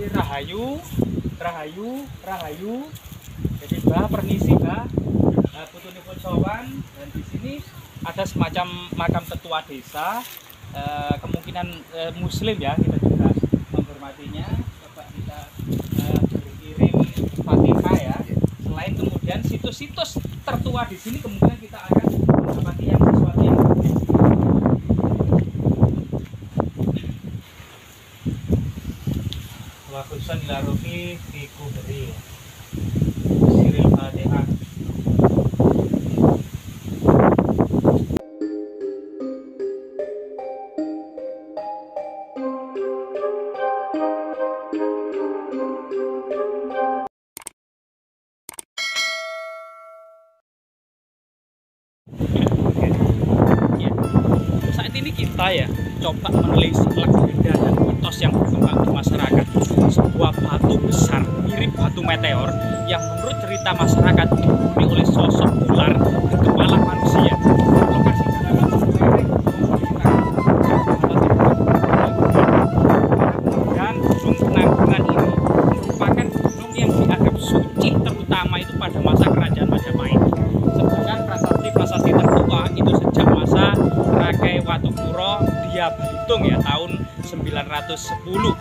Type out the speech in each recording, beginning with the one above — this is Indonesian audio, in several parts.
Jadi Rahayu, Rahayu, Rahayu. Jadi Mbah permisi Mbah, putunipun sowan, dan di sini ada semacam makam tetua desa, kemungkinan Muslim ya, kita juga menghormatinya. Coba kita berkirim Fatihah ya. Selain kemudian situs-situs tertua di sini, kemungkinan kita akan mendapati yang sesuatu yang berbeda. Wa khususan ila ruhi fi kubri siril Fatihah. Saat ini kita ya coba menelisik legenda dan mitos yang berkembang di masyarakat. Sebuah batu besar mirip batu meteor yang menurut cerita masyarakat dihuni oleh sosok ular berkepala manusia. Lokasi dan Gunung Penanggungan ini merupakan gunung yang dianggap suci, terutama itu pada masa kerajaan Majapahit. Sedangkan prasasti tertua itu sejak masa Rakai Watukuro Dia Balitung ya, tahun 910.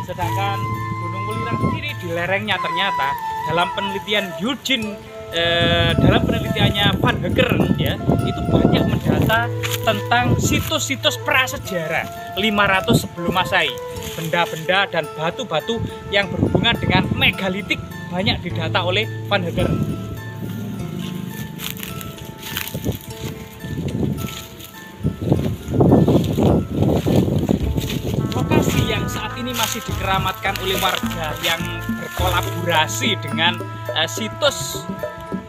Sedangkan Gunung Welirang sendiri di lerengnya ternyata dalam penelitian Eugene, dalam penelitiannya Van Heckeren ya, itu banyak mendata tentang situs-situs prasejarah 500 sebelum Masehi. Benda-benda dan batu-batu yang berhubungan dengan megalitik banyak didata oleh Van Heckeren. Lokasi yang saat ini masih dikeramatkan oleh warga yang berkolaborasi dengan situs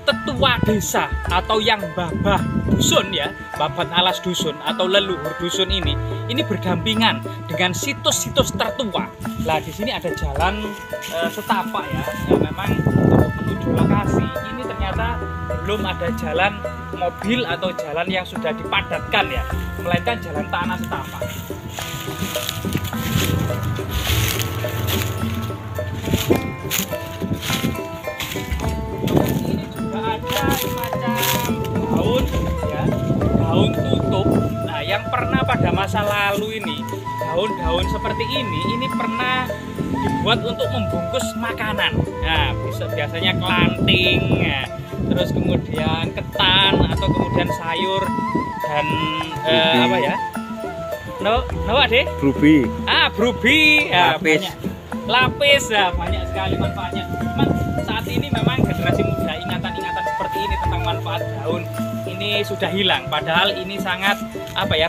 tetua desa atau yang babah dusun ya, babat alas dusun atau leluhur dusun ini berdampingan dengan situs-situs tertua. Nah, di sini ada jalan setapak ya, yang memang untuk menuju lokasi ini ternyata belum ada jalan mobil atau jalan yang sudah dipadatkan ya, melainkan jalan tanah setapak. Ini juga ada semacam daun ya, daun tutup. Nah, yang pernah pada masa lalu ini daun-daun seperti ini pernah dibuat untuk membungkus makanan. Nah, biasanya kelanting ya, terus kemudian ketan atau kemudian sayur dan apa ya? Nawa deh? Brubi. Brubi. Ya, lapis. Lapis ya, banyak sekali manfaatnya. Cuman saat ini memang generasi muda ingatan-ingatan seperti ini tentang manfaat daun ini sudah hilang. Padahal ini sangat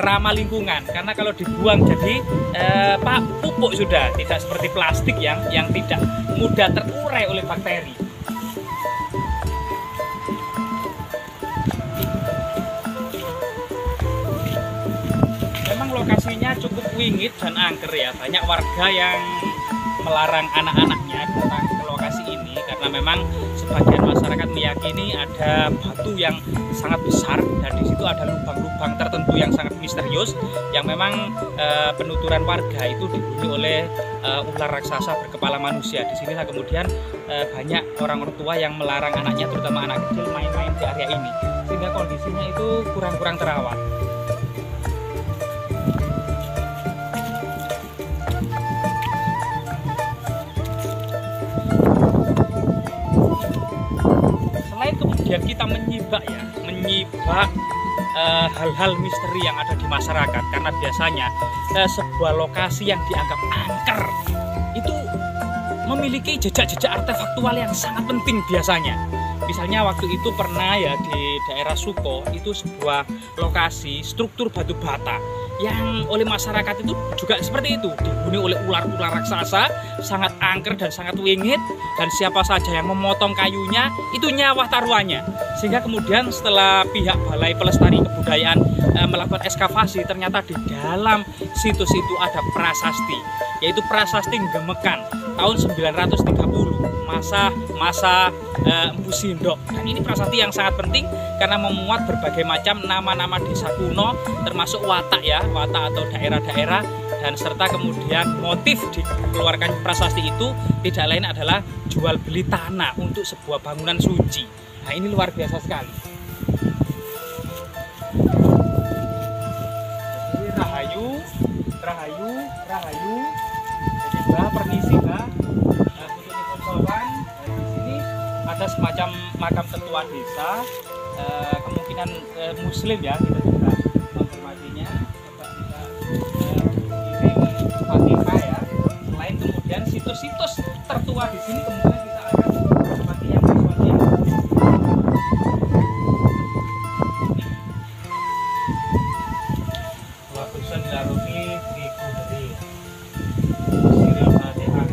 ramah lingkungan, karena kalau dibuang jadi pupuk sudah, tidak seperti plastik yang tidak mudah terurai oleh bakteri. Lokasinya cukup wingit dan angker ya, banyak warga yang melarang anak-anaknya datang ke lokasi ini karena memang sebagian masyarakat meyakini ada batu yang sangat besar dan di situ ada lubang-lubang tertentu yang sangat misterius yang memang penuturan warga itu dihuni oleh ular raksasa berkepala manusia. Di sinilah kemudian banyak orang tua yang melarang anaknya, terutama anak kecil, main-main di area ini sehingga kondisinya itu kurang terawat. Kemudian kita menyibak hal-hal misteri yang ada di masyarakat, karena biasanya sebuah lokasi yang dianggap angker itu memiliki jejak-jejak artefaktual yang sangat penting biasanya. Misalnya waktu itu pernah ya di daerah Suko itu sebuah lokasi struktur batu bata yang oleh masyarakat itu juga seperti itu, dihuni oleh ular-ular raksasa, sangat angker dan sangat wingit, dan siapa saja yang memotong kayunya itu nyawa taruhannya. Sehingga kemudian setelah pihak Balai Pelestari Kebudayaan melakukan ekskavasi, ternyata di dalam situs itu ada prasasti, yaitu prasasti Gemekan tahun 930. masa Empu Sindok. Dan ini prasasti yang sangat penting karena memuat berbagai macam nama-nama desa kuno, termasuk watak ya, watak atau daerah-daerah, dan serta kemudian motif dikeluarkan prasasti itu tidak lain adalah jual beli tanah untuk sebuah bangunan suci. Nah ini luar biasa sekali. Jadi rahayu. Jadi bah permisi bah. Putunipun sowan. Di sini ada semacam makam tetua desa. Kemungkinan Muslim ya, kita juga menghormatinya. Coba kita kirim Fatihah ya. Selain kemudian situs-situs tertua di sini, kemudian kita akan menghormati yang sesuatu yang Wabusan Darumi di Kudri Siril Fatihah.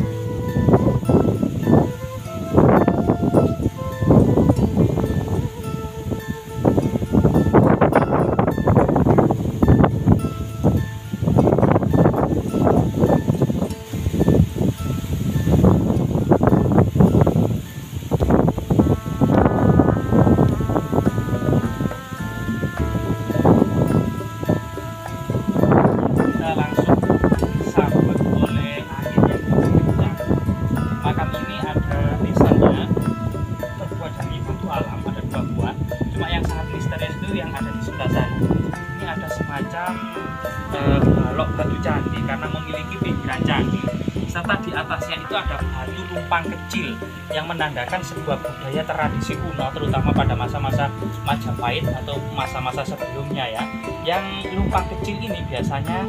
Balok batu candi karena memiliki pinggiran candi, serta di atasnya itu ada batu lumpang kecil yang menandakan sebuah budaya tradisi kuno, terutama pada masa-masa Majapahit atau masa-masa sebelumnya ya. Yang lumpang kecil ini biasanya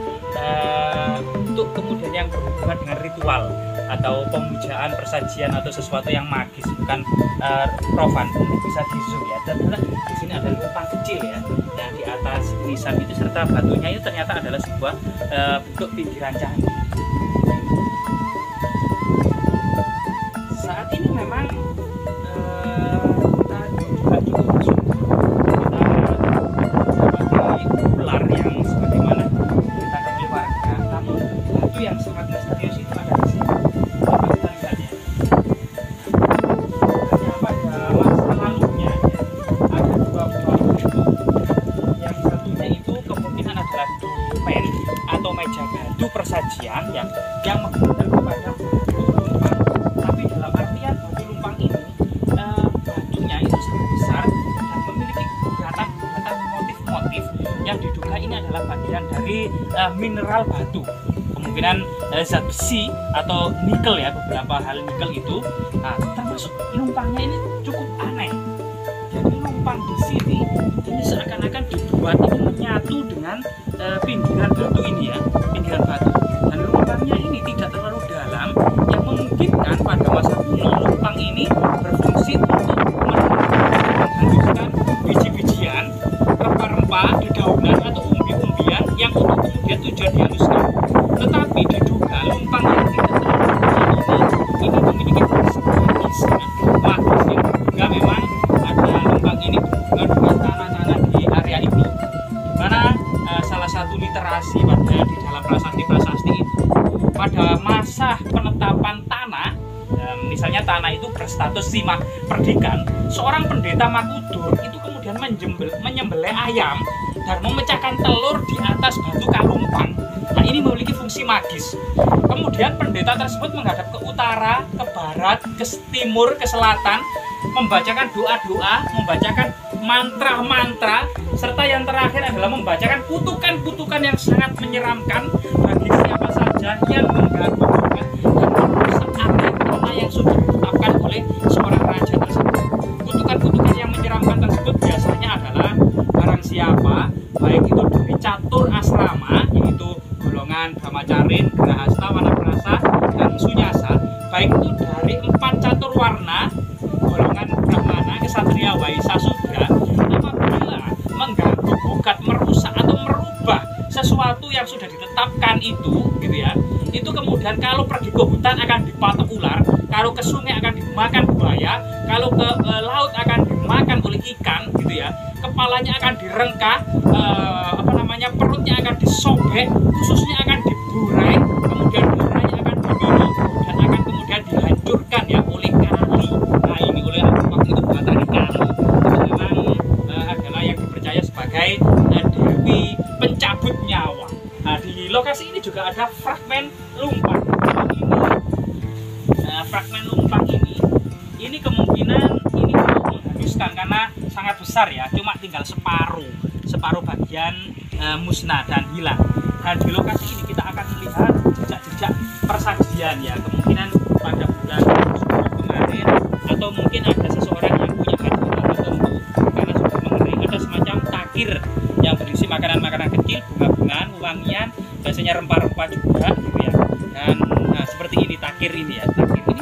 untuk kemudian yang berhubungan dengan ritual atau pemujaan, persajian atau sesuatu yang magis, bukan profan. Ini bisa di zoom ya. Dan di sini ada lumpang kecil ya, dan di atas nisan itu serta batunya itu ternyata adalah sebuah bentuk pinggiran candi. Saat ini memang kita juga cukup bersyukur kita ular yang sebagaimana diceritakan oleh warga, namun batu yang sangat misterius itu ada di sini. Kita lihat ya. Hanya pada masa lalunya ya, ada dua buah batu. Yang satunya itu kemungkinan adalah dopen atau meja gadu persajian yang menggunakan kepada batu lumpang. Tapi dalam artian batu lumpang ini batunya itu sangat besar dan memiliki gugatan motif-motif yang diduga ini adalah bagian dari mineral batu. Kemungkinan zat besi atau nikel ya, beberapa hal nikel itu. Nah, termasuk lumpangnya ini cukup aneh. Jadi lumpang di sini ini seakan-akan dibuat ini menyatu dengan pinggiran batu ini ya, pinggiran batu. Dan lumpangnya ini tidak terlalu dalam, yang memungkinkan pada masa kuno lumpang ini berfungsi untuk menghaluskan biji-bijian, rempah-rempah, dedaunan atau umbi-umbian yang untuk kemudian tujuan dihaluskan. Tetapi diduga lumpang yang tidak terlalu ini memiliki fungsi magis hingga memang ada lumpang ini berhubungan dengan tanah-tanah di area ini, di mana salah satu literasi di dalam prasasti-prasasti itu pada masa penetapan tanah, misalnya tanah itu berstatus simah perdikan, seorang pendeta Makudur itu kemudian menyembelih ayam dan memecahkan telur di atas batu kalumpang. Nah, ini memiliki fungsi magis. Kemudian pendeta tersebut menghadap ke utara, ke barat, ke timur, ke selatan, membacakan doa-doa, membacakan mantra-mantra, serta yang terakhir adalah membacakan kutukan-kutukan yang sangat menyeramkan bagi siapa saja yang mengganggu dan merusak area tanah yang sudah ditetapkan oleh seorang raja tersebut. Kutukan-kutukan yang menyeramkan tersebut biasanya adalah barang siapa, baik itu dari catur asrama, yaitu golongan Brahmacarin, Grahasta, Wanaprasa, dan Sunyasa, baik itu dari 4 catur warna, golongan Brahmana, Ksatria, Waisa, Sudra, apabila mengganggu, gugat, merusak atau merubah sesuatu yang sudah ditetapkan itu, gitu ya, itu kemudian kalau pergi ke hutan akan dipatok ular, kalau ke sungai akan dimakan buaya, kalau ke laut akan dimakan oleh ikan, gitu ya, kepalanya akan direngkah, perutnya akan disobek, ususnya akan diburai, kemudian murahnya akan diminum dan akan kemudian dihancurkan ya oleh fragmen lumpang ini kemungkinan ini untuk menghanguskan karena sangat besar ya, cuma tinggal separuh bagian musnah dan hilang. Dan di lokasi ini kita akan melihat jejak-jejak persajian ya, kemungkinan pada bulan kemarin atau mungkin ada seseorang yang punya hajatan tertentu karena sudah mengering. Ada semacam takir yang berisi makanan-makanan kecil, bunga-bungaan, wangian, biasanya rempah-rempah juga gitu ya. Dan seperti ini takir ini ya,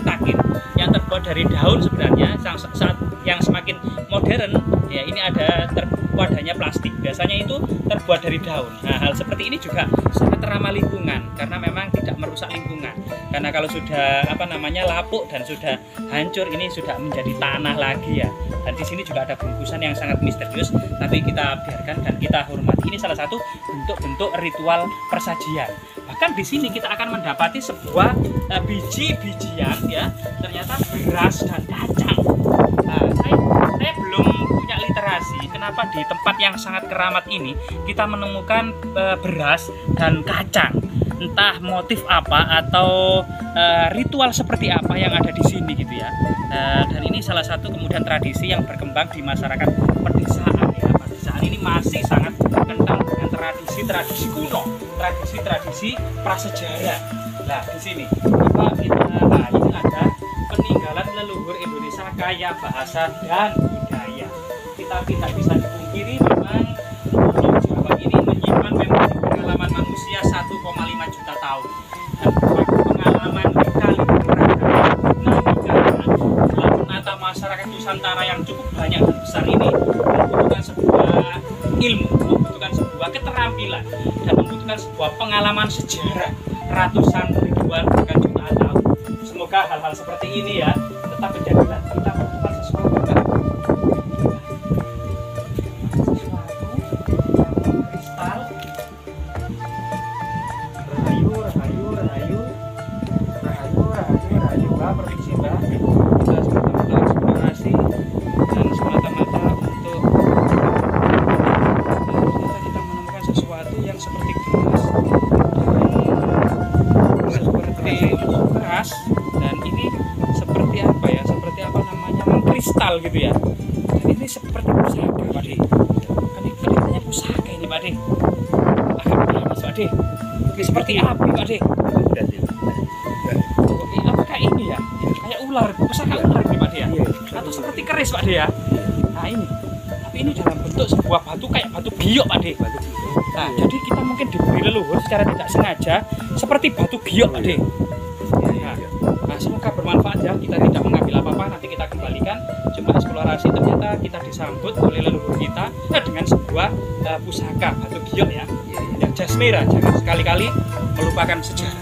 takir yang terbuat dari daun sebenarnya. Saat yang semakin modern ya, ini ada wadahnya plastik, biasanya itu terbuat dari daun. Nah, hal seperti ini juga sangat ramah lingkungan karena memang tidak merusak lingkungan. Karena kalau sudah lapuk dan sudah hancur, ini sudah menjadi tanah lagi ya. Dan di sini juga ada bungkusan yang sangat misterius, tapi kita biarkan dan kita hormati. Ini salah satu bentuk-bentuk ritual persajian. Bahkan di sini kita akan mendapati sebuah biji-bijian ya, ternyata beras dan kacang. Nah, saya belum punya literasi kenapa di tempat yang sangat keramat ini kita menemukan beras dan kacang. Entah motif apa atau ritual seperti apa yang ada di sini gitu ya. Dan ini salah satu kemudian tradisi yang berkembang di masyarakat pedesaan ya. Pedesaan ini masih sangat kental dengan tradisi kuno, tradisi prasejarah. Nah, di sini ini ada peninggalan leluhur Indonesia kaya bahasa dan budaya. Kita tidak bisa dipungkiri memang Pulau Jawa ini menyimpan memori pengalaman manusia 1,5 juta tahun. Dan pengalaman kali dalam menata masyarakat Nusantara yang cukup banyak dan besar ini membutuhkan sebuah ilmu, membutuhkan sebuah keterampilan, dan membutuhkan sebuah pengalaman sejarah ratusan ribuan bahkan jutaan tahun. Semoga hal-hal seperti ini ya tetap menjadikan kita melakukan sesuatu yang kristal. Rahayu permisi Mbak, kita semata-mata eksplorasi dan semata-mata untuk ternyata kita menemukan sesuatu yang seperti gelas dan ini seperti apa ya, mengkristal gitu ya. Dan ini seperti pusaka Pak De, kan ini kelihatannya pusaka ini Pak De, agak panas Pak De, seperti api Pak De. Apakah ini ya kayak ular, pusaka ular ini Pak De ya, atau seperti keris Pak De ya. Nah ini, tapi ini dalam bentuk sebuah batu kayak batu giok Pak De. Nah jadi kita mungkin diberi leluhur secara tidak sengaja seperti batu giok Pak De. Nah, semoga bermanfaat ya, kita tidak mengambil apa-apa, nanti kita kembalikan, cuma eksplorasi. Ternyata kita disambut oleh leluhur kita dengan sebuah pusaka batu giok ya, yang jas merah. Jangan sekali-kali melupakan sejarah.